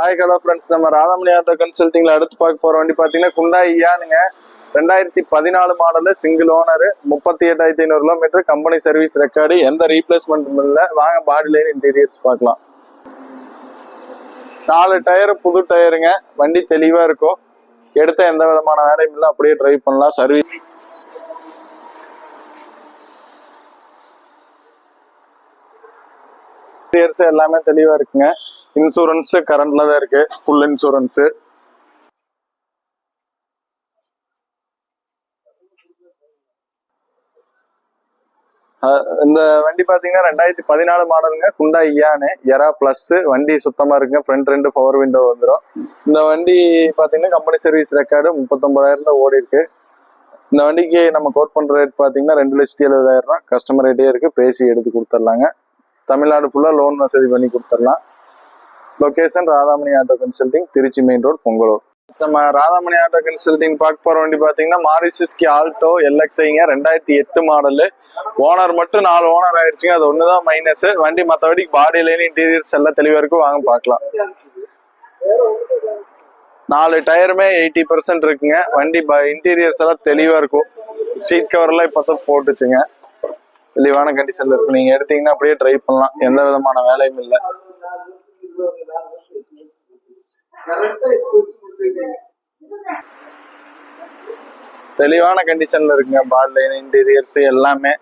Hi hello friends, நம்ம Radhamani auto கன்சல்டிங்ல அடுத்து பார்க்க போற வண்டி பார்த்தீங்கன்னா குண்டாய் இயானுங்க. 2014 model, single owner, 38,500 kilometre, company service record, எந்த ரீப்ளேஸ்மெண்ட்டும் இல்லை. வாங்க பாடி லைன் இன்டீரியர்ஸ் பார்க்கலாம். 4 டயரு புது டயருங்க. வண்டி தெளிவா இருக்கும். எடுத்த எந்த விதமான வேலையும் இல்லை, அப்படியே டிரைவ் பண்ணலாம். சர்வீஸ் எல்லாமே தெளிவா இருக்குங்க. இன்சூரன்ஸ் கரண்ட்ல தான் இருக்கு, ஃபுல் இன்சூரன்ஸ். இந்த வண்டி பாத்தீங்கன்னா 2014 மாடலுங்க, குண்டாய் இயானு எரா பிளஸ். வண்டி சுத்தமா இருக்குங்க. ஃப்ரண்ட் 2 பவர் விண்டோ வந்துடும். இந்த வண்டி பாத்தீங்கன்னா கம்பெனி சர்வீஸ் ரெக்கார்டு 39,000 ஓடி இருக்கு. இந்த வண்டிக்கு நம்ம கோட் பண்ற ரேட் பாத்தீங்கன்னா 2,70,000. கஸ்டமர் ரேட்டே இருக்கு, பேசி எடுத்து கொடுத்துடலாங்க. தமிழ்நாடு ஃபுல்லா லோன் வசதி பண்ணி கொடுத்துடலாம். Location Radhamani auto consulting, Trichy main road, Pongalur. நம்ம ராதாமணி ஆட்டோ கன்சல்டிங் பார்க்க போற வண்டி பாத்தீங்கன்னா மாருதி சுசுகி ஆல்டோ எல்எக்ஸ்ஐங்க. 2008 மாடலு. ஓனர் மட்டும் 4 ஓனர் ஆயிடுச்சுங்க. அது ஒண்ணுதான் மைனஸ். வண்டி மற்றபடி பாடி லைன் இன்டீரியர்ஸ் எல்லாம் தெளிவா இருக்கும். வாங்க பார்க்கலாம். 4 டயருமே 80% இருக்குங்க. வண்டி இன்டீரியர்ஸ் எல்லாம் தெளிவா இருக்கும். சீட் கவர் எல்லாம் இப்பதான் போட்டுச்சுங்க. தெளிவான கண்டிஷன்ல இருக்கு. நீங்க எடுத்தீங்கன்னா அப்படியே டிரைவ் பண்ணலாம். எந்த விதமான வேலையும் இல்லை. தெளிவான கண்டிஷன்ல இருக்குங்க. பாடி லைன் இன்டீரியர்ஸ் எல்லாமே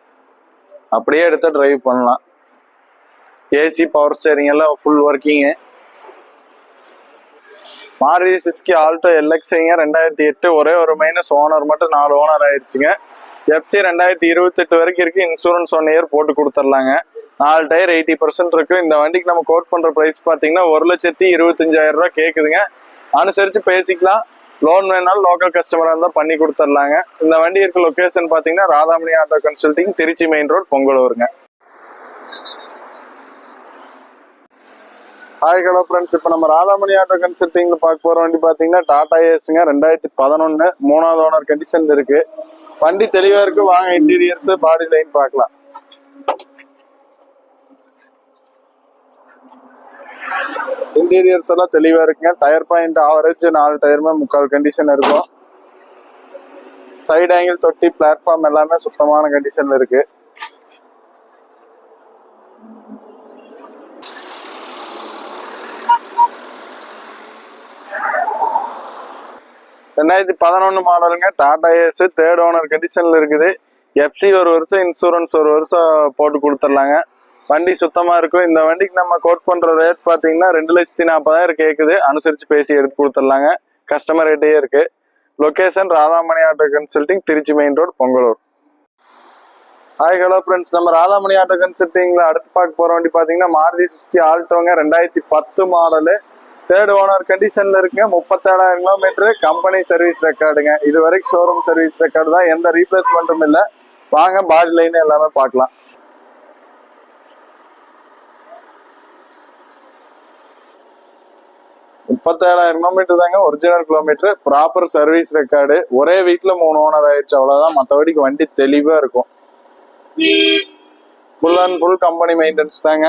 அப்படியே எடுத்து டிரைவ் பண்ணலாம். ஏசி பவர் ஸ்டேரிங் எல்லாம் full working. Maruti Suzuki Alto எல்எக்ஸ்ஐங்க. 2008. ஒரே ஒரு மைனஸ், ஓனர் மட்டும் 4 ஓனர் ஆயிடுச்சுங்க. எஃப்சி 2028 வரைக்கும் இருக்கு. இன்சூரன்ஸ் 1 இயர் போட்டு கொடுத்துடலாங்க. 4 டயர் 80% இருக்கு. இந்த வண்டிக்கு நம்ம கோட் பண்ற பிரைஸ் பாத்தீங்கன்னா 1,25,000 கேக்குதுங்க. அனுசரிச்சு பேசிக்கலாம். லோன் வேணாலும் லோக்கல் கஸ்டமரா இருந்தா பண்ணி கொடுத்துடலாங்க. இந்த வண்டி இருக்க லொகேஷன் பாத்தீங்கன்னா Radhamani auto consulting, Trichy main road, பொங்கலூருங்க. ஹாய் ஹலோ ஃப்ரெண்ட்ஸ், இப்போ நம்ம ராதாமணி ஆட்டோ கன்சல்டிங்ல பார்க்க போற வண்டி பாத்தீங்கன்னா டாடா ஏஸ்ங்க. 2011 3வது ஓனர் கண்டிஷன்ல இருக்கு. வண்டி தெளிவா இருக்கு. வாங்க இன்டீரியர்ஸ் பாடி லைன் பார்க்கலாம். இன்டீரியர்ஸ் எல்லாம் தெளிவா இருக்குங்க. டயர் பாயிண்ட் ஆவரேஜ் 4 டயருமே 3/4 கண்டிஷன் இருக்கும். சைடு ஆங்கிள், தொட்டி, பிளாட்ஃபார்ம் எல்லாமே சுத்தமான கண்டிஷன்ல இருக்கு. (2011) மாடலுங்க. டாடா ஏஸ் 3rd ஓனர் கண்டிஷன்ல இருக்குது. எஃப்சி 1 வருஷம், இன்சூரன்ஸ் 1 வருஷம் போட்டு கொடுத்துடலாங்க. வண்டி சுத்தமா இருக்கும். இந்த வண்டிக்கு நம்ம கோட் பண்ற ரேட் பாத்தீங்கன்னா 2,40,000 கேக்குது. அனுசரிச்சு பேசி எடுத்து கொடுத்துடலாங்க. கஸ்டமர் ரேட்டே இருக்கு. Location Radhamani auto consulting, Trichy main road, Pongalur. Hi hello friends, நம்ம ராதாமணி ஆட்டோ கன்சல்டிங்ல அடுத்து பார்க்க போற வண்டி பாத்தீங்கன்னா மாருதி சுசுகி ஆல்டோங்க. 2010 மாடலு, 3rd ஓனர் கண்டிஷன்ல இருக்குங்க. 37,000 கிலோமீட்டர், கம்பெனி சர்வீஸ் ரெக்கார்டுங்க. இது வரைக்கும் ஷோரூம் சர்வீஸ் ரெக்கார்டு தான். எந்த ரீப்ளேஸ்மெண்ட்டும் இல்லை. வாங்க பாடி லைன் எல்லாமே பார்க்கலாம். 37,000 கிலோமீட்டர் தாங்க original kilometre. Proper service record. ஒரே வீக்ல 3 ஓனர் ஆயிடுச்சு, அவ்வளவுதான். மற்றபடிக்கு வண்டி தெளிவா இருக்கும். Full and full company maintenance தாங்க.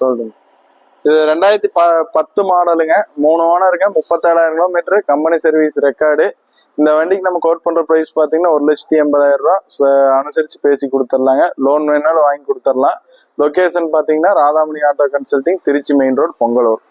சொல்லுங்க. இது 2010 மாடலுங்க. 3 ஓனருங்க, 37,000 கிலோமீட்டர், கம்பெனி சர்வீஸ் ரெக்கார்டு. இந்த வண்டிக்கு நம்ம கோட் பண்ற பிரைஸ் பாத்தீங்கன்னா 1,80,000. அனுசரிச்சு பேசி கொடுத்துடலாங்க. லோன் வேணாலும் வாங்கி கொடுத்துடலாம். லொகேஷன் பாத்தீங்கன்னா Radhamani auto consulting, Trichy main road, Pongalur.